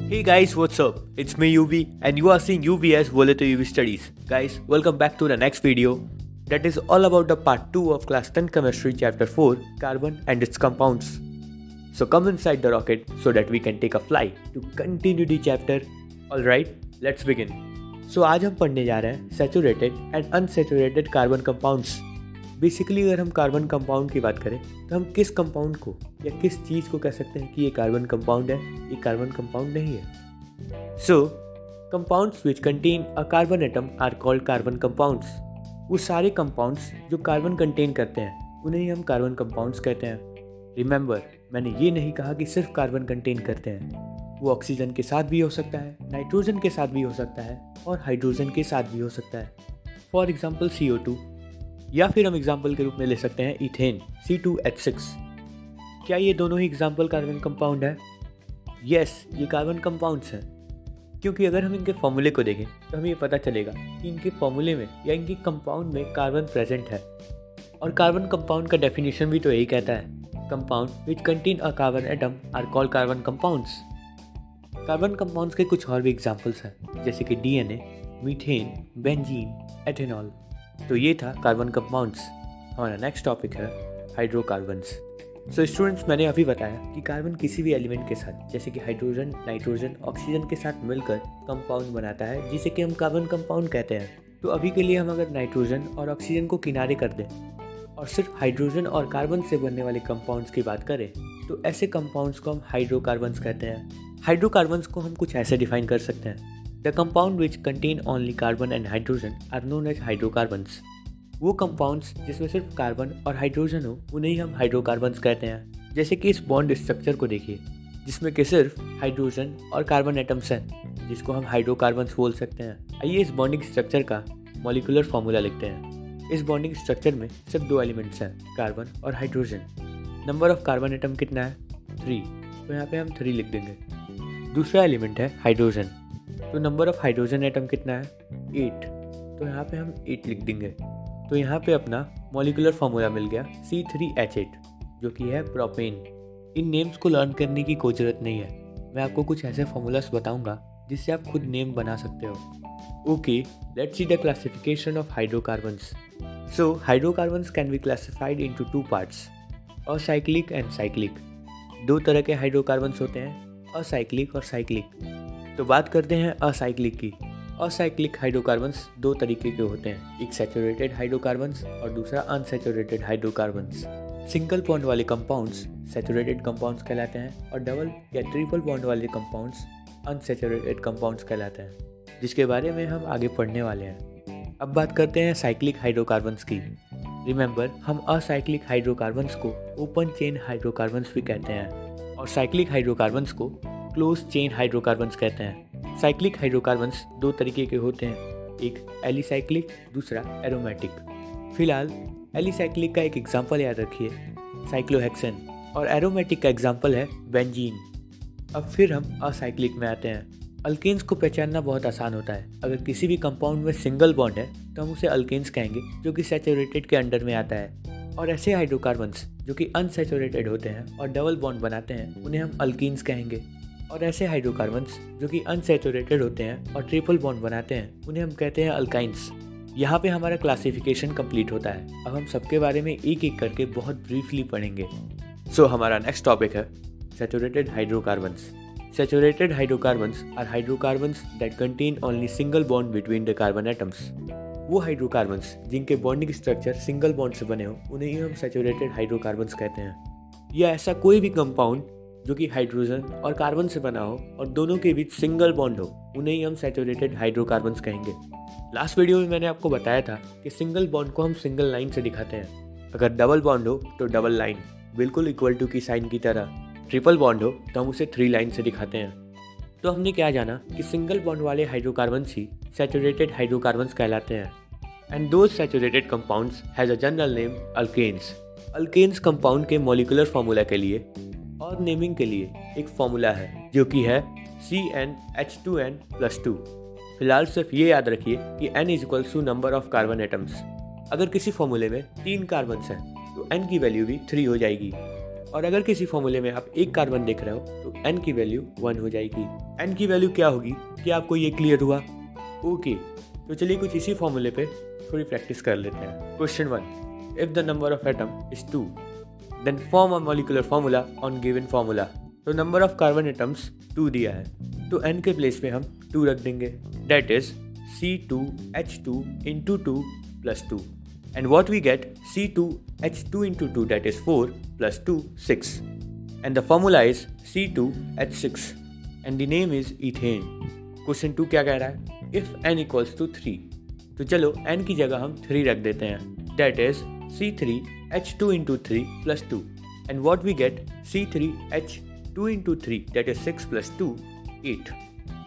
Hey guys, what's up? It's me UV and you are seeing UV as Volatile UV Studies. Guys, welcome back to the next video that is all about the part 2 of class 10 chemistry chapter 4 carbon and its compounds. So come inside the rocket so that we can take a flight to continue the chapter. Alright, let's begin. So आज हम पढ़ने जा रहे हैं saturated and unsaturated carbon compounds. Basically अगर हम carbon compound की बात करें तो हम किस कंपाउंड को या किस चीज़ को कह सकते हैं कि ये कार्बन कंपाउंड है, ये कार्बन कंपाउंड नहीं है. So compounds which contain a carbon atom are called carbon compounds. वो सारे कंपाउंड्स जो कार्बन कंटेन करते हैं उन्हें ही हम कार्बन कंपाउंड्स कहते हैं. रिमेंबर, मैंने ये नहीं कहा कि सिर्फ कार्बन कंटेन करते हैं. वो ऑक्सीजन के साथ भी हो सकता है, नाइट्रोजन के साथ भी हो सकता है और हाइड्रोजन के साथ भी हो सकता है. फॉर एग्जाम्पल CO2, या फिर हम एग्जाम्पल के रूप में ले सकते हैं इथेन C2H6. क्या ये दोनों ही एग्जाम्पल कार्बन कंपाउंड है? यस, ये कार्बन कंपाउंड्स हैं, क्योंकि अगर हम इनके फॉर्मूले को देखें तो हमें ये पता चलेगा कि इनके फॉर्मूले में या इनके कंपाउंड में कार्बन प्रेजेंट है. और कार्बन कंपाउंड का डेफिनेशन भी तो यही कहता है, compound which contain a carbon atom are called carbon compounds. Carbon compounds के कुछ और भी एग्जाम्पल्स हैं, जैसे कि DNA, मीथेन, बेंजीन, एथेनॉल. तो ये था कार्बन कंपाउंड्स. हमारा नेक्स्ट टॉपिक है हाइड्रोकार्बन्स. सो स्टूडेंट्स, मैंने अभी बताया कि कार्बन किसी भी एलिमेंट के साथ जैसे कि हाइड्रोजन, नाइट्रोजन, ऑक्सीजन के साथ मिलकर कंपाउंड बनाता है, जिसे कि हम कार्बन कंपाउंड कहते हैं. तो अभी के लिए हम अगर नाइट्रोजन और ऑक्सीजन को किनारे कर दें और सिर्फ हाइड्रोजन और कार्बन से बनने वाले कंपाउंड्स की बात करें तो ऐसे कंपाउंड्स को हम हाइड्रोकार्बन्स कहते हैं. हाइड्रोकार्बन्स को हम कुछ ऐसे डिफाइन कर सकते हैं, The compound which contain only carbon and hydrogen are known as hydrocarbons. वो कंपाउंड्स जिसमें सिर्फ कार्बन और हाइड्रोजन हो उन्हें ही हम हाइड्रोकार्बन्स कहते हैं. जैसे कि इस बॉन्ड स्ट्रक्चर को देखिए, जिसमें कि सिर्फ हाइड्रोजन और कार्बन एटम्स हैं, जिसको हम हाइड्रोकार्बन्स बोल सकते हैं. आइए इस बॉन्डिंग स्ट्रक्चर का मॉलिक्यूलर फार्मूला लिखते हैं. इस बॉन्डिंग स्ट्रक्चर में सिर्फ दो एलिमेंट्स हैं, कार्बन और hydrogen. Number of carbon atom कितना है? 3. तो यहाँ पे हम 3 लिख देंगे. दूसरा एलिमेंट है हाइड्रोजन, तो नंबर ऑफ हाइड्रोजन एटम कितना है? 8. तो यहाँ पे हम 8 लिख देंगे. तो यहाँ पे अपना मॉलिक्यूलर फार्मूला मिल गया C3H8, जो कि है प्रोपेन. इन नेम्स को लर्न करने की कोई ज़रूरत नहीं है, मैं आपको कुछ ऐसे फार्मूलास बताऊंगा जिससे आप खुद नेम बना सकते हो. Okay, let's see the classification of hydrocarbons. So hydrocarbons can be classified into 2 parts, acyclic and cyclic. 2 तरह के हाइड्रोकार्बन्स होते हैं, असाइक्लिक और साइक्लिक. तो बात करते हैं असाइक्लिक की. असाइक्लिक हाइड्रोकार्बन्स 2 तरीके के होते हैं, एक सैचुरेटेड हाइड्रोकार्बन्स और दूसरा अनसैचुरेटेड हाइड्रोकार्बन्स. सिंगल बॉन्ड वाले कंपाउंड्स सैचुरेटेड कंपाउंड्स कहलाते हैं और डबल या ट्रिपल बॉन्ड वाले कंपाउंड्स अनसैचुरेटेड कंपाउंड्स कहलाते हैं, जिसके बारे में हम आगे पढ़ने वाले हैं. अब बात करते हैं साइक्लिक हाइड्रोकार्बन्स की. रिमेंबर, हम असाइक्लिक हाइड्रोकार्बन्स को ओपन चेन हाइड्रोकार्बन्स भी कहते हैं और साइक्लिक हाइड्रोकार्बन्स को क्लोज चेन हाइड्रोकार्बन्स कहते हैं. साइक्लिक हाइड्रोकार्बन्स 2 तरीके के होते हैं, एक एलिसाइक्लिक, दूसरा एरोमेटिक. फिलहाल एलिसाइक्लिक का एक एग्जांपल याद रखिए, साइक्लोहेक्सेन, और एरोमेटिक का एग्जांपल है बेंजीन. अब फिर हम असाइक्लिक में आते हैं. अल्केन्स को पहचानना बहुत आसान होता है. अगर किसी भी कंपाउंड में सिंगल बॉन्ड है तो हम उसे अल्केन्स कहेंगे, जो कि सैचुरेटेड के अंडर में आता है. और ऐसे हाइड्रोकार्बन्स जो कि अनसैचुरेटेड होते हैं और डबल बॉन्ड बनाते हैं उन्हें हम अल्कीन्स कहेंगे. और ऐसे हाइड्रोकार्बन्स जो कि अनसैचुरेटेड होते हैं और ट्रिपल बॉन्ड बनाते हैं उन्हें हम कहते हैं अल्काइंस. यहाँ पे हमारा क्लासिफिकेशन कंप्लीट होता है. अब हम सबके बारे में एक एक करके बहुत ब्रीफली पढ़ेंगे. सो हमारा नेक्स्ट टॉपिक है saturated hydrocarbons. Saturated hydrocarbons are hydrocarbons that contain only single bond between the carbon atoms. वो हाइड्रोकार्बन्स जिनके बॉन्डिंग स्ट्रक्चर सिंगल बॉन्ड से बने हो उन्हें ही हम सैचुरेटेड हाइड्रोकार्बन्स कहते हैं. या ऐसा कोई भी कंपाउंड जो कि हाइड्रोजन और कार्बन से बना हो और दोनों के बीच सिंगल बॉन्ड हो उन्हें ही हम सैचुरेटेड हाइड्रोकार्बन्स कहेंगे. लास्ट वीडियो में मैंने आपको बताया था कि सिंगल बॉन्ड को हम सिंगल लाइन से दिखाते हैं. अगर डबल बॉन्ड हो तो डबल लाइन, बिल्कुल इक्वल टू की साइन की तरह. ट्रिपल बॉन्ड हो तो हम उसे 3 लाइन से दिखाते हैं. तो हमने क्या जाना कि सिंगल बॉन्ड वाले हाइड्रोकार्बन्स ही सैचुरेटेड हाइड्रोकार्बन्स कहलाते हैं. And those saturated compounds has a general name alkanes. Alkanes compound के मॉलिक्यूलर फार्मूला के लिए और नेमिंग के लिए एक फार्मूला है, जो कि है CnH2n+2. फिलहाल सिर्फ ये याद रखिए कि n is number of carbon atoms. अगर किसी फार्मूले में 3 कार्बन्स हैं तो n की वैल्यू भी 3 हो जाएगी. और अगर किसी फॉर्मूले में आप एक कार्बन देख रहे हो तो n की वैल्यू 1 हो जाएगी। n की वैल्यू क्या होगी, क्या आपको ये क्लियर हुआ? ओके, तो चलिए कुछ इसी फॉर्मूले पे थोड़ी प्रैक्टिस कर लेते हैं। Question 1, if the number of atom is 2 then form a molecular formula on given formula. तो नंबर ऑफ कार्बन एटम्स 2 दिया है, तो n के प्लेस में हम 2 रख देंगे, that is C2H2 into 2 plus 2. And what we get, C2H2 into 2, that is 4 plus 2, 6. And the formula is C2H6 and the name is ethane. Question 2 क्या कह रहा है? If n equals to 3, तो चलो n की जगह हम 3 रख देते हैं, that is C3H2 into 3 plus 2. And what we get, C3H2 into 3, that is 6 plus 2, 8.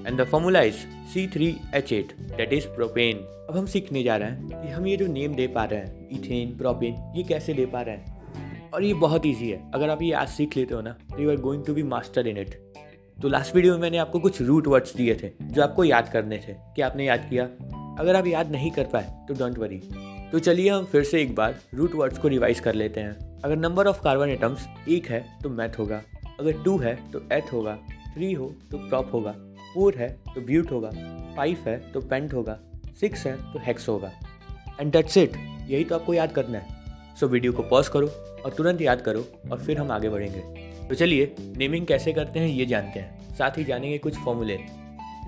And the formula is C3H8, that is propane. अब हम सीखने जा रहे हैं कि हम ये जो नेम दे पा रहे हैं, इथेन, प्रोपेन, ये कैसे दे पा रहे हैं। और ये बहुत इजी है, अगर आप ये आज सीख लेते हो ना तो you are going to be master in it. तो लास्ट वीडियो में मैंने आपको कुछ रूट वर्ड्स दिए थे जो आपको याद करने थे, क्या आपने याद किया? अगर आप याद नहीं कर पाए तो डोंट वरी। तो चलिए हम फिर से एक बार रूट वर्ड्स को रिवाइज कर लेते हैं। अगर नंबर ऑफ कार्बन एटम्स 1 है तो मैथ होगा, अगर 2 है तो एथ होगा, 3 हो तो प्रॉप होगा, 4 है तो ब्यूट होगा, 5 है तो पेंट होगा, 6 है तो हेक्स होगा। एंड दैट्स इट, यही तो आपको याद करना है। सो वीडियो को पॉज करो और तुरंत याद करो और फिर हम आगे बढ़ेंगे। तो चलिए नेमिंग कैसे करते हैं ये जानते हैं, साथ ही जानेंगे कुछ फॉर्मूले।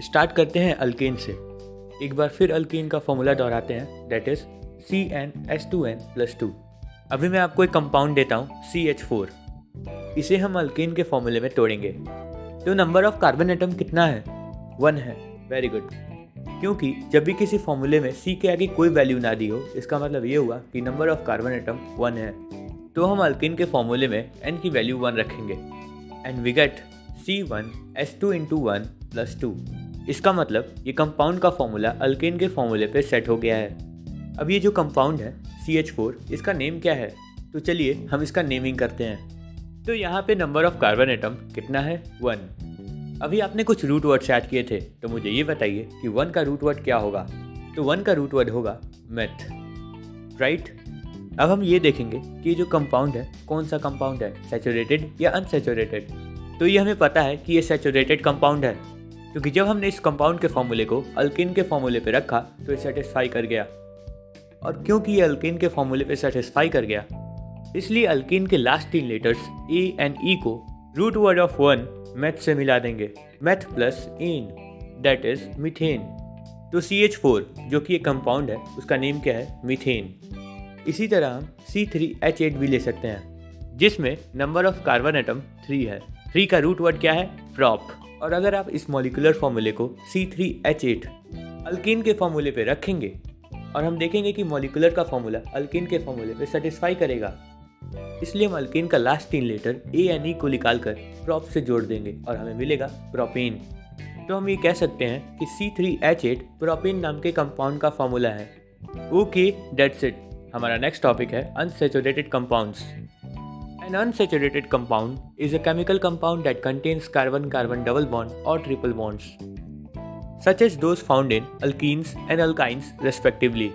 स्टार्ट करते हैं अल्केन से। एक बार फिर अल्केन का फॉर्मूला दोहराते हैं, दैट इज CnH2n+2। अभी मैं आपको एक कंपाउंड देता हूँ CH4, इसे हम अल्केन के फॉर्मूले में तोड़ेंगे। तो नंबर ऑफ कार्बन एटम कितना है? 1 है। वेरी गुड, क्योंकि जब भी किसी फॉर्मूले में C के आगे कोई वैल्यू ना दी हो, इसका मतलब ये हुआ कि नंबर ऑफ कार्बन एटम 1 है। तो हम अल्केन के फॉर्मूले में n की वैल्यू 1 रखेंगे and we get C1H2 into 1 plus 2। इसका मतलब ये कंपाउंड का फॉर्मूला अल्केन के फॉर्मूले पे सेट हो गया है। अब ये जो कंपाउंड है CH4, इसका नेम क्या है? तो चलिए हम इसका नेमिंग करते हैं। तो यहाँ पे नंबर ऑफ कार्बन एटम कितना है? 1। अभी आपने कुछ रूट वर्ड्स ऐड किए थे, तो मुझे ये बताइए कि 1 का रूट वर्ड क्या होगा? तो 1 का रूट वर्ड होगा मेथ, राइट। अब हम ये देखेंगे कि ये जो कंपाउंड है कौन सा कंपाउंड है, सैचुरेटेड या अनसैचुरेटेड। तो ये हमें पता है कि ये सैचुरेटेड कंपाउंड है, क्योंकि जब हमने इस कंपाउंड के फॉर्मूले को अल्केन के फॉर्मूले पे रखा तो ये सेटिस्फाई कर गया। और क्योंकि ये अल्केन के फॉर्मूले पे सेटिस्फाई कर गया, इसलिए अल्केन के last 3 letters A and E को रूट वर्ड ऑफ 1 मेथ से मिला देंगे, meth plus n, that is methane. तो CH4 जो कि एक कंपाउंड है, उसका नेम क्या है? मीथेन। इसी तरह हम C3H8 भी ले सकते हैं, जिसमें नंबर ऑफ कार्बन एटम 3 है। 3 का रूट वर्ड क्या है? प्रॉप। और अगर आप इस मॉलिक्यूलर फॉर्मूले को C3H8 अल्केन के फॉर्मूले पे रखेंगे और हम देखेंगे कि मॉलिक्यूलर का फॉर्मूला अल्केन के फॉर्मूले पे सेटिस्फाई करेगा, इसलिए हम अल्केन का last 3 letter A and E को निकाल कर प्रॉप से जोड़ देंगे और हमें मिलेगा प्रोपेन। तो हम ये कह सकते हैं कि C3H8 प्रोपेन नाम के कंपाउंड का फॉर्मूला है। Okay, that's it. हमारा नेक्स्ट टॉपिक है unsaturated compounds. An unsaturated compound is a chemical compound that contains carbon-carbon double bond or triple bonds, such as those found in alkenes and alkynes respectively.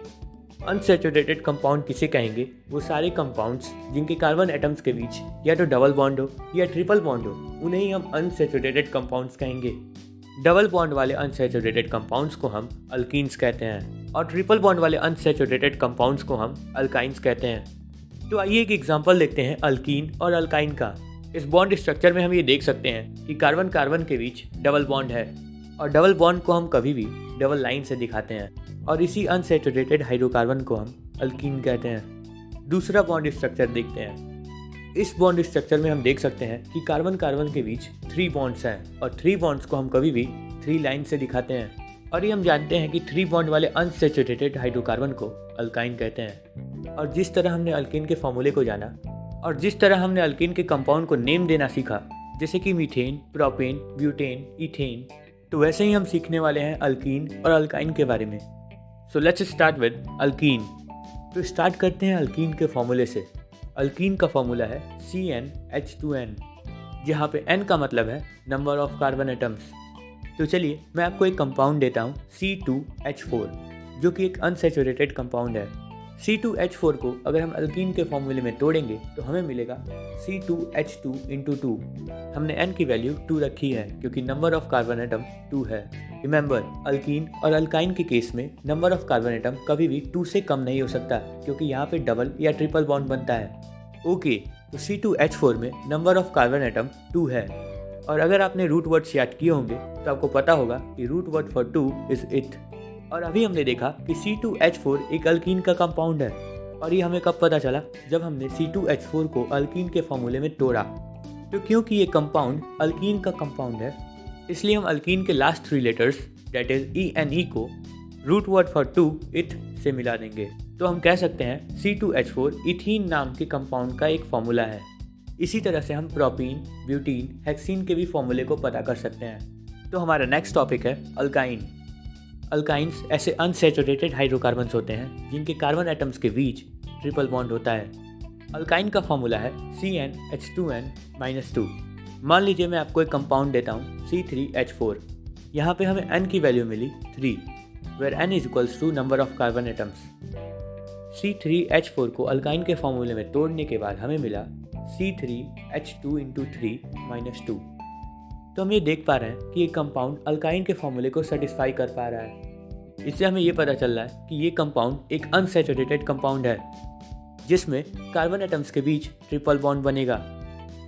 Unsaturated compound किसे कहेंगे? वो सारे compounds जिनके carbon atoms के बीच या तो double bond हो या ट्रिपल बॉन्ड हो, उन्हें ही हम अनसैचुरेटेड कंपाउंड्स कहेंगे। डबल बॉन्ड वाले अनसैचुरेटेड कंपाउंड्स को हम अल्कीन्स कहते हैं और ट्रिपल बॉन्ड वाले अनसैचुरेटेड कंपाउंड्स को हम अल्काइंस कहते हैं। तो आइए एक एग्जांपल देखते हैं अल्कीन और अल्काइन का। इस बॉन्ड स्ट्रक्चर में हम ये देख सकते हैं कि कार्बन कार्बन के बीच डबल बॉन्ड है और डबल बॉन्ड को हम कभी भी डबल लाइन से दिखाते हैं और इसी अनसैचुरेटेड हाइड्रोकार्बन को हम अल्कीन कहते हैं। दूसरा बॉन्ड स्ट्रक्चर देखते हैं। इस बॉन्ड स्ट्रक्चर में हम देख सकते हैं कि कार्बन कार्बन के बीच 3 बॉन्ड्स हैं और 3 बॉन्ड्स को हम कभी भी 3 लाइन से दिखाते हैं और ये हम जानते हैं कि 3 बॉन्ड वाले अनसैचुरेटेड हाइड्रोकार्बन को अल्काइन कहते हैं। और जिस तरह हमने अल्कीन के फॉर्मूले को जाना और जिस तरह हमने अल्कीन के कंपाउंड को नेम देना सीखा, जैसे कि मीथेन, प्रोपेन, ब्यूटेन, इथेन, तो वैसे ही हम सीखने वाले हैं अल्कीन और अल्काइन के बारे में। So let's start with alkyne. तो स्टार्ट करते हैं अल्कीन के फॉर्मूले से। अल्कीन का फॉर्मूला है CnH2n, जहाँ पे n का मतलब है नंबर ऑफ कार्बन एटम्स। तो चलिए मैं आपको एक कंपाउंड देता हूँ C2H4, जो कि एक अनसैचुरेटेड कंपाउंड है। C2H4 को अगर हम अल्कीन के फॉर्मूले में तोड़ेंगे तो हमें मिलेगा C2H2 हमने n की वैल्यू 2 रखी है क्योंकि नंबर ऑफ कार्बन एटम 2 है। रिमेंबर, अल्कीन और अल्काइन के केस में नंबर ऑफ कार्बन एटम कभी भी 2 से कम नहीं हो सकता क्योंकि यहाँ पे डबल या ट्रिपल बॉन्ड बनता है। ओके, तो C2H4 में नंबर ऑफ कार्बन एटम 2 है और अगर आपने रूट वर्ड्स याद किए होंगे तो आपको पता होगा कि रूट वर्ड फॉर 2 इज इथ। और अभी हमने देखा कि C2H4 एक अल्कीन का कंपाउंड है और ये हमें कब पता चला, जब हमने C2H4 को अल्कीन के फॉर्मूले में तोड़ा। तो क्योंकि ये कंपाउंड अल्कीन का कंपाउंड है इसलिए हम अल्कीन के last 3 letters that is E and E को रूट वर्ड फॉर 2 इथ से मिला देंगे। तो हम कह सकते हैं C2H4 इथीन नाम के कंपाउंड का एक फॉर्मूला है। इसी तरह से हम प्रोपीन, ब्यूटीन, हेक्सीन के भी फॉर्मूले को पता कर सकते हैं। तो हमारा नेक्स्ट टॉपिक है अल्काइन। अल्काइंस ऐसे अनसैचुरेटेड हाइड्रोकार्बन्स होते हैं जिनके कार्बन एटम्स के बीच ट्रिपल बॉन्ड होता है। अल्काइन का फॉर्मूला है CnH2n-2। मान लीजिए मैं आपको एक कंपाउंड देता हूँ C3H4। यहाँ पे हमें n की वैल्यू मिली 3, where n is equals to number of carbon atoms. C3H4 को अल्काइन के फॉर्मूले में तोड़ने के बाद हमें मिला C3H2 × 2। तो हम ये देख पा रहे हैं कि ये कंपाउंड अल्काइन के फॉर्मूले को सेटिस्फाई कर पा रहा है। इससे हमें ये पता चल रहा है कि ये कंपाउंड एक अनसैचुरेटेड कंपाउंड है जिसमें कार्बन एटम्स के बीच ट्रिपल बॉन्ड बनेगा।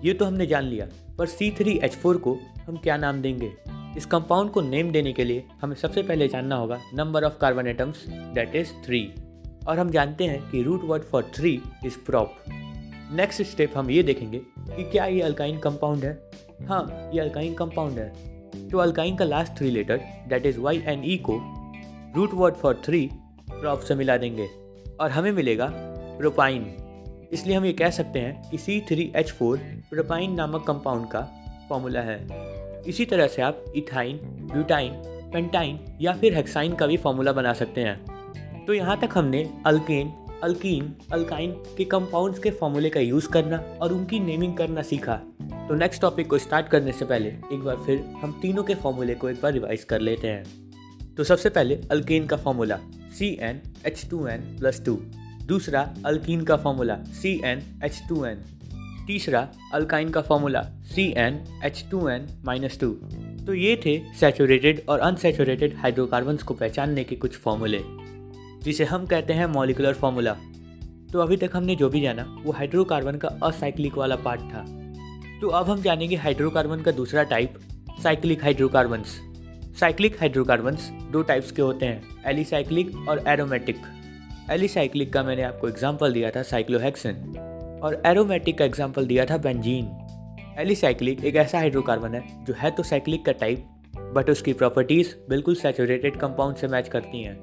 ये तो हमने जान लिया, पर C3H4 को हम क्या नाम देंगे? इस कंपाउंड को नेम देने के लिए हमें सबसे पहले जानना होगा number of carbon atoms that is 3, और हम जानते हैं कि root word for 3 is prop. Next step हम ये देखेंगे कि क्या ये अल्काइन कंपाउंड है। हाँ, ये अल्काइन कंपाउंड है। तो अल्काइन का last 3 letter that is Y and E को रूट वर्ड फॉर 3 प्रोप से मिला देंगे और हमें मिलेगा प्रोपाइन। इसलिए हम ये कह सकते हैं कि C3H4 प्रोपाइन नामक कंपाउंड का फॉर्मूला है। इसी तरह से आप इथाइन, ब्यूटाइन, पेंटाइन या फिर हेक्साइन का भी फॉर्मूला बना सकते हैं। तो यहाँ तक हमने अल्केन, अल्कीन, अल्काइन के कंपाउंड्स के फॉर्मूले का यूज़ करना और उनकी नेमिंग करना सीखा। तो नेक्स्ट टॉपिक को स्टार्ट करने से पहले एक बार फिर हम तीनों के फॉर्मूले को एक बार रिवाइज कर लेते हैं। तो सबसे पहले अल्केन का फॉर्मूला CnH2n+2, दूसरा अल्कीन का फॉर्मूला CnH2n, तीसरा अल्काइन का फॉर्मूला CnH2n-2। तो ये थे सैचुरेटेड और अनसैचुरेटेड हाइड्रोकार्बन्स को पहचानने के कुछ फॉर्मूले जिसे हम कहते हैं मॉलिक्यूलर फॉर्मूला। तो अभी तक हमने जो भी जाना वो हाइड्रोकार्बन का असाइक्लिक वाला पार्ट था। तो अब हम जानेंगे हाइड्रोकार्बन का दूसरा type, cyclic hydrocarbons. Cyclic hydrocarbons 2 types के होते हैं, एलिसाइक्लिक और एरोमेटिक। एलिसाइक्लिक का मैंने आपको एग्जांपल दिया था साइक्लोहेक्सेन और एरोमेटिक का एग्जांपल दिया था बेंजीन। एलिसाइक्लिक एक ऐसा हाइड्रोकार्बन है जो है तो साइक्लिक का टाइप बट उसकी प्रॉपर्टीज बिल्कुल सैचुरेटेड कंपाउंड से मैच करती हैं।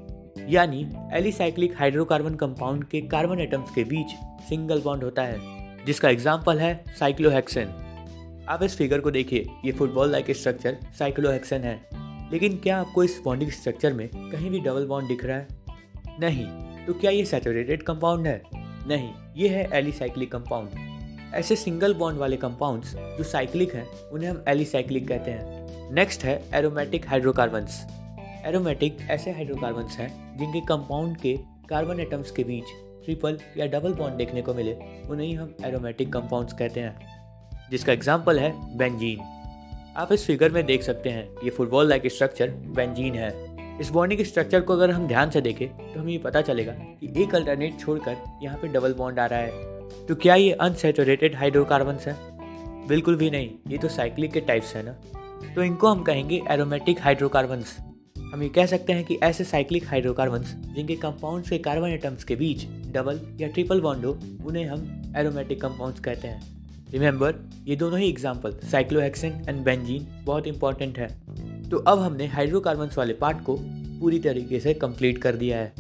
यानी एलिसाइक्लिक हाइड्रोकार्बन कंपाउंड के कार्बन एटम्स के बीच सिंगल बॉन्ड होता है, जिसका एग्जांपल है साइक्लोहेक्सेन। आप इस फिगर को देखिए, ये फुटबॉल लाइक स्ट्रक्चर साइक्लोहेक्सेन है, लेकिन क्या आपको इस बॉन्डिंग स्ट्रक्चर में कहीं भी डबल बॉन्ड दिख रहा है? नहीं। तो क्या ये सैचुरेटेड कंपाउंड है? नहीं, ये है एलिसाइक्लिक कंपाउंड। ऐसे सिंगल बॉन्ड वाले कंपाउंड्स जो साइक्लिक हैं उन्हें हम एलिसाइक्लिक कहते हैं। नेक्स्ट है एरोमेटिक हाइड्रोकार्बन्स। एरोमेटिक ऐसे हाइड्रोकार्बन्स हैं जिनके कंपाउंड के कार्बन एटम्स के बीच ट्रिपल या डबल बॉन्ड देखने को मिले, उन्हें हम एरोमेटिक कंपाउंड्स कहते हैं, जिसका एग्जांपल है बेंजीन। आप इस फिगर में देख सकते हैं, ये फुटबॉल लाइक स्ट्रक्चर बेंजीन है। इस बॉन्डिंग स्ट्रक्चर को अगर हम ध्यान से देखें तो हमें ये पता चलेगा कि एक अल्टरनेट छोड़कर यहाँ पे डबल बॉन्ड आ रहा है। तो क्या ये अनसैचुरेटेड हाइड्रोकार्बन्स हैं? बिल्कुल भी नहीं, ये तो साइक्लिक के टाइप्स है ना। तो इनको हम कहेंगे एरोमेटिक हाइड्रोकार्बन्स। हम ये कह सकते हैं कि ऐसे साइक्लिक हाइड्रोकार्बन्स जिनके कंपाउंड्स के कार्बन एटम्स के बीच डबल या ट्रिपल बॉन्ड हो, उन्हें हम एरोमेटिक कंपाउंड्स कहते हैं। रिमेंबर, ये दोनों ही एग्जाम्पल साइक्लोहेक्सेन एंड बेंजीन बहुत इंपॉर्टेंट है। तो अब हमने हाइड्रोकार्बन्स वाले पार्ट को पूरी तरीके से कंप्लीट कर दिया है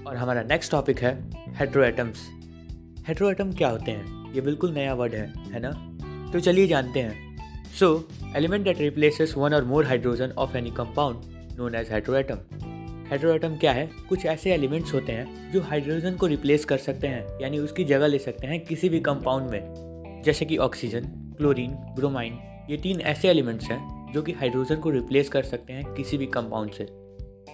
और हमारा नेक्स्ट टॉपिक है हेटेरोएटम्स। हेटेरोएटम क्या होते हैं? ये बिल्कुल नया वर्ड है ना? तो चलिए जानते हैं। So element that replaces one or more hydrogen of any compound known as heteroatom. Heteroatom क्या है? कुछ ऐसे एलिमेंट्स होते हैं जो हाइड्रोजन को रिप्लेस कर सकते हैं, यानी उसकी जगह ले सकते हैं किसी भी कंपाउंड में, जैसे कि ऑक्सीजन, क्लोरीन, ब्रोमाइन। ये 3 ऐसे एलिमेंट्स हैं जो कि हाइड्रोजन को रिप्लेस कर सकते हैं किसी भी कंपाउंड से,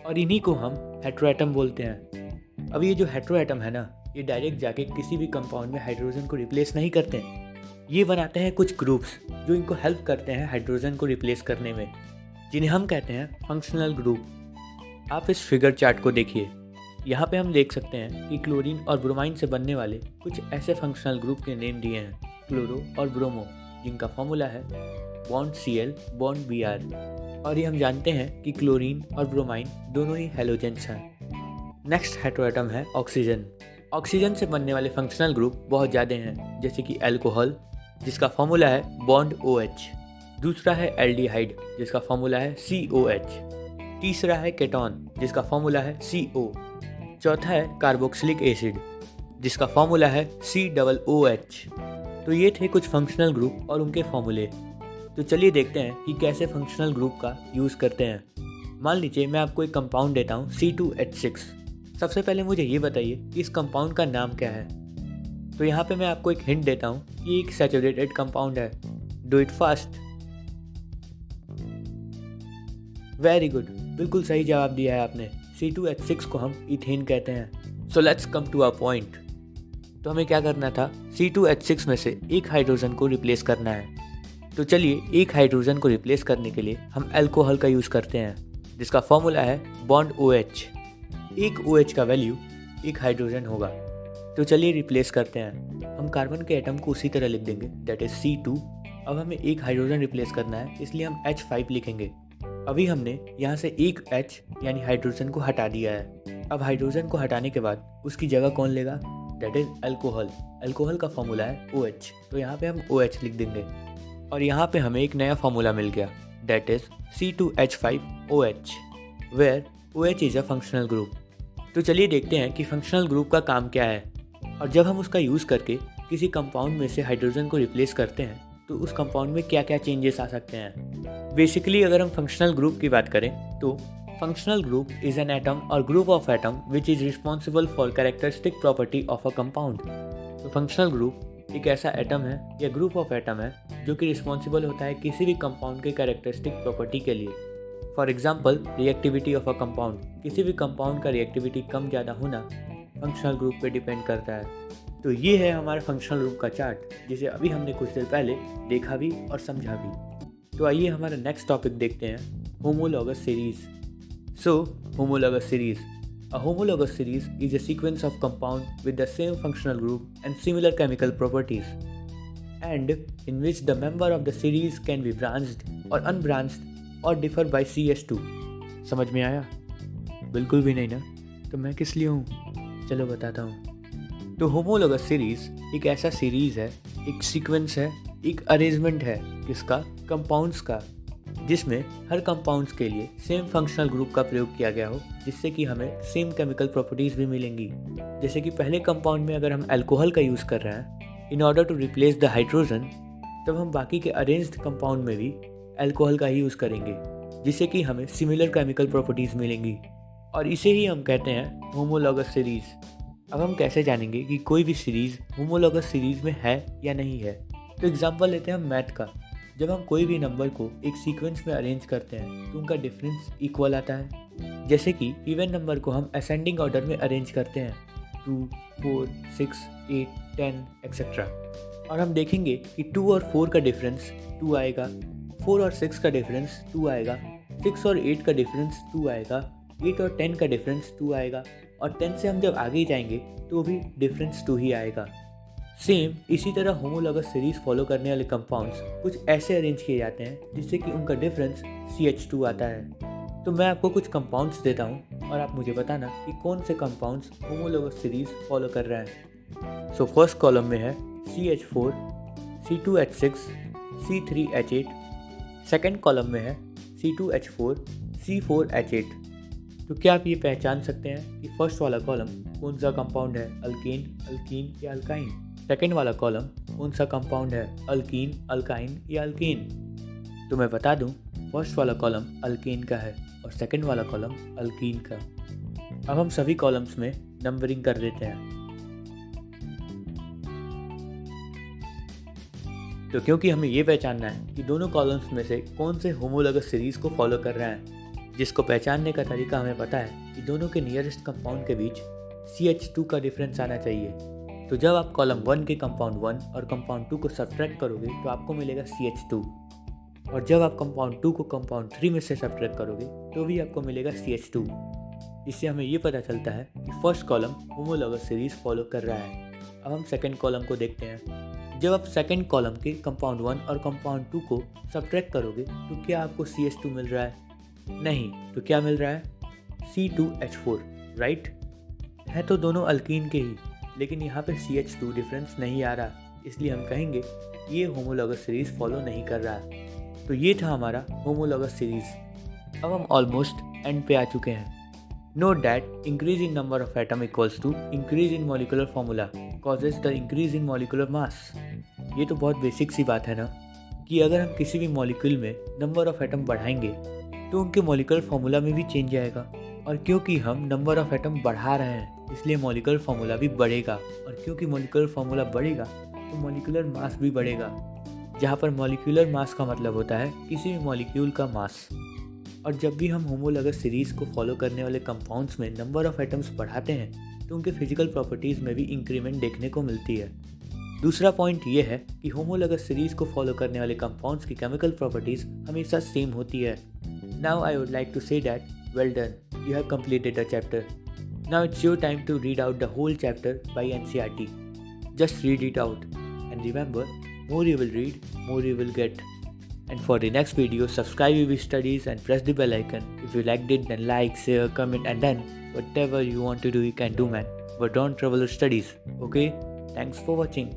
और इन्हीं को हम हेटेरोएटम बोलते हैं। अब ये जो हेटेरो एटम है ना, ये डायरेक्ट जाके किसी भी कंपाउंड में हाइड्रोजन को रिप्लेस नहीं करते हैं। ये बनाते हैं कुछ ग्रुप्स जो इनको हेल्प करते हैं हाइड्रोजन को रिप्लेस करने में, जिन्हें हम कहते हैं फंक्शनल ग्रुप। आप इस फिगर चार्ट को देखिए। यहाँ पे हम देख सकते हैं कि क्लोरीन और ब्रोमाइन से बनने वाले कुछ ऐसे फंक्शनल ग्रुप के नेम दिए हैं, क्लोरो और ब्रोमो, जिनका फॉर्मूला है बॉन्ड Cl बॉन्ड Br। और ये हम जानते हैं कि क्लोरीन और ब्रोमाइन दोनों ही हैलोजेंस हैं। नेक्स्ट हेटेरो एटम है ऑक्सीजन। ऑक्सीजन से बनने वाले फंक्शनल ग्रुप बहुत ज़्यादा हैं, जैसे कि अल्कोहल, जिसका फॉर्मूला है बॉन्ड OH। दूसरा है एल्डिहाइड, जिसका फॉर्मूला है COH। तीसरा है केटोन, जिसका फॉर्मूला है CO। चौथा है कार्बोक्सिलिक एसिड, जिसका फॉर्मूला है COOH। तो ये थे कुछ फंक्शनल ग्रुप और उनके फॉर्मूले। तो चलिए देखते हैं कि कैसे फंक्शनल ग्रुप का यूज़ करते हैं। मान लीजिए मैं आपको एक कंपाउंड देता हूँ C2H6। सबसे पहले मुझे ये बताइए कि इस कंपाउंड का नाम क्या है। तो यहाँ पे मैं आपको एक हिंट देता हूँ कि एक सैचुरेटेड कंपाउंड है। Do it fast. Very good, बिल्कुल सही जवाब दिया है आपने। C2H6 को हम इथेन कहते हैं। So let's come to a point. तो हमें क्या करना था, C2H6 में से एक हाइड्रोजन को रिप्लेस करना है। तो चलिए एक हाइड्रोजन को रिप्लेस करने के लिए हम अल्कोहल का यूज़ करते हैं, जिसका फॉर्मूला है बॉन्ड OH। एक OH का वैल्यू एक हाइड्रोजन होगा। तो चलिए रिप्लेस करते हैं। हम कार्बन के एटम को उसी तरह लिख देंगे, दैट इज C2। अब हमें एक हाइड्रोजन रिप्लेस करना है, इसलिए हम H5 लिखेंगे। अभी हमने यहाँ से एक H यानी हाइड्रोजन को हटा दिया है। अब हाइड्रोजन को हटाने के बाद उसकी जगह कौन लेगा, दैट इज अल्कोहल। अल्कोहल का फॉर्मूला है OH, तो यहाँ पे हम OH लिख देंगे। और यहाँ पे हमें एक नया फॉर्मूला मिल गया, that is C2H5OH, where OH is a functional group. तो चलिए देखते हैं कि फंक्शनल ग्रुप का काम क्या है, और जब हम उसका यूज़ करके किसी कंपाउंड में से हाइड्रोजन को रिप्लेस करते हैं तो उस कंपाउंड में क्या क्या चेंजेस आ सकते हैं। बेसिकली अगर हम फंक्शनल ग्रुप की बात करें तो functional group is an atom or group of atom which is responsible for characteristic property of a compound. तो फंक्शनल ग्रुप एक ऐसा एटम है या ग्रुप ऑफ एटम है जो कि रिस्पॉन्सिबल होता है किसी भी कंपाउंड के कैरेक्टरिस्टिक प्रॉपर्टी के लिए। For example reactivity of a compound. किसी भी कंपाउंड का रिएक्टिविटी कम ज़्यादा होना फंक्शनल ग्रुप पे डिपेंड करता है। तो ये है हमारा फंक्शनल ग्रुप का चार्ट, जिसे अभी हमने कुछ देर पहले देखा भी और समझा भी। तो आइए हमारा नेक्स्ट टॉपिक देखते हैं, homologous series. So homologous series, a homologous series is a sequence of compounds with the same functional group and similar chemical properties, and in which the member of the series can be branched or unbranched or differ by CS2। समझ में आया? बिल्कुल भी नहीं ना, तो मैं किस लिए हूँ, चलो बताता हूँ। तो होमोलॉगस सीरीज एक ऐसा सीरीज है, एक सीक्वेंस है, एक अरेंजमेंट है किसका, कंपाउंड्स का, जिसमें हर कंपाउंड्स के लिए सेम फंक्शनल ग्रुप का प्रयोग किया गया हो, जिससे कि हमें सेम केमिकल प्रॉपर्टीज भी मिलेंगी। जैसे कि पहले कंपाउंड में अगर हम अल्कोहल का यूज़ कर रहे हैं in order to replace the hydrogen, तब हम बाकी के अरेंज्ड कंपाउंड में भी अल्कोहल का ही यूज़ करेंगे, जिससे कि हमें सिमिलर केमिकल प्रॉपर्टीज मिलेंगी, और इसे ही हम कहते हैं होमोलॉगस सीरीज। अब हम कैसे जानेंगे कि कोई भी सीरीज होमोलॉगस सीरीज में है या नहीं है। तो एग्जाम्पल लेते हैं हम मैथ का। जब हम कोई भी नंबर को एक सीक्वेंस में अरेंज करते हैं तो उनका डिफरेंस इक्वल आता है। जैसे कि इवन नंबर को हम असेंडिंग ऑर्डर में अरेंज करते हैं, 2, 4, 6, 8, 10 एक्सेट्रा। और हम देखेंगे कि 2 और 4 का डिफरेंस 2 आएगा, 4 और 6 का डिफरेंस 2 आएगा, 6 और 8 का डिफरेंस 2 आएगा, 8 और 10 का डिफरेंस 2 आएगा, और 10 से हम जब आगे जाएंगे तो भी डिफरेंस 2 ही आएगा। सेम इसी तरह होमोलॉगस सीरीज फॉलो करने वाले कंपाउंड्स कुछ ऐसे अरेंज किए जाते हैं जिससे कि उनका डिफरेंस CH2 आता है। तो मैं आपको कुछ कंपाउंड्स देता हूँ और आप मुझे बताना कि कौन से कंपाउंड्स होमोलॉगस सीरीज फॉलो कर रहे हैं। सो फर्स्ट कॉलम में है CH4, C2H6, C3H8। Second column में है C2H4, C4H8। तो क्या आप ये पहचान सकते हैं कि फर्स्ट वाला कॉलम कौन सा कंपाउंड है, अल्केन, अल्कीन या अल्काइन। सेकेंड वाला कॉलम कौन सा कंपाउंड है, अल्कीन, अल्काइन या अल्केन। तो मैं बता दूं, फर्स्ट वाला कॉलम अल्केन का है और सेकेंड वाला कॉलम अल्कीन का। अब हम सभी कॉलम्स में नंबरिंग कर देते हैं। तो क्योंकि हमें ये पहचानना है कि दोनों कॉलम्स में से कौन से होमोलॉगस सीरीज को फॉलो कर रहे हैं, जिसको पहचानने का तरीका हमें पता है कि दोनों के नियरेस्ट कंपाउंड के बीच CH2 का डिफरेंस आना चाहिए। तो जब आप कॉलम 1 के कंपाउंड 1 और कंपाउंड 2 को सब्ट्रैक्ट करोगे तो आपको मिलेगा CH2, और जब आप कंपाउंड 2 को कंपाउंड 3 में से सब्ट्रैक्ट करोगे तो भी आपको मिलेगा CH2। इससे हमें ये पता चलता है कि first column homologous series follow कर रहा है। अब हम सेकंड कॉलम को देखते हैं। जब आप सेकंड कॉलम के कंपाउंड 1 और कंपाउंड 2 को सब्ट्रैक्ट करोगे तो क्या आपको CH2 मिल रहा है? नहीं, तो क्या मिल रहा है? C2H4, right? है तो दोनों अल्कीन के ही, लेकिन यहाँ पे CH2 डिफरेंस नहीं आ रहा, इसलिए हम कहेंगे ये होमोलॉगस सीरीज फॉलो नहीं कर रहा है। तो ये था हमारा होमोलॉगस सीरीज। अब हम ऑलमोस्ट एंड पे आ चुके हैं। Note that increase in number of atom equals to increase in molecular formula causes the increase in molecular mass। ये तो बहुत बेसिक सी बात है ना, कि अगर हम किसी भी मॉलिक्यूल में नंबर ऑफ एटम बढ़ाएंगे तो उनके मॉलिक्यूलर फार्मूला में भी चेंज आएगा, और क्योंकि हम नंबर ऑफ एटम बढ़ा रहे हैं इसलिए मॉलिक्यूलर फार्मूला भी बढ़ेगा, और क्योंकि मॉलिक्यूलर फार्मूला बढ़ेगा तो मॉलिक्यूलर मास भी बढ़ेगा, जहाँ पर मॉलिक्यूलर मास का मतलब होता है किसी भी मॉलिक्यूल का मास। और जब भी हम होमोलॉगस सीरीज को फॉलो करने वाले कंपाउंड्स में नंबर ऑफ एटम्स बढ़ाते हैं तो उनके फिजिकल प्रॉपर्टीज़ में भी इंक्रीमेंट देखने को मिलती है। दूसरा पॉइंट ये है कि होमोलॉगस सीरीज को फॉलो करने वाले कंपाउंड्स की केमिकल प्रॉपर्टीज़ हमेशा सेम होती है। Now I would like to say that well done, you have completed the chapter. Now it's your time to read out the whole chapter by NCERT। Just read it out and remember, more you will read, more you will get. And for the next video, subscribe UV Studies and press the bell icon. If you liked it, then like, share, comment, and then whatever you want to do, you can do, man. But don't trouble your studies, okay? Thanks for watching.